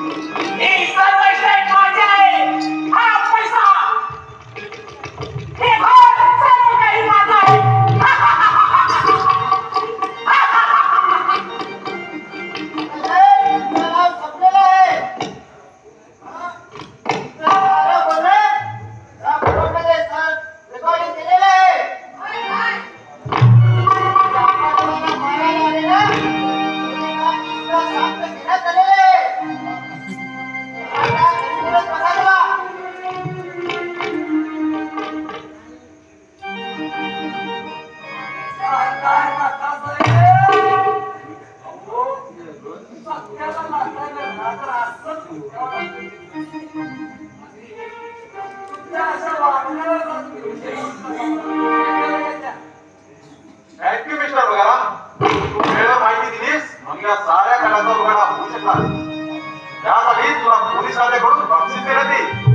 ही सर्व इस्टेट माझी आहे. हा पैसा, हे घर सर्व काही माझं आहे. थँक्यू मिस्टर बघा, वेळेवर माहिती दिलीस मग या साऱ्या घराचा उघडा होऊ शकला. त्यासाठी तुला पोलिसांकडून बक्षीस देण्यात येईल.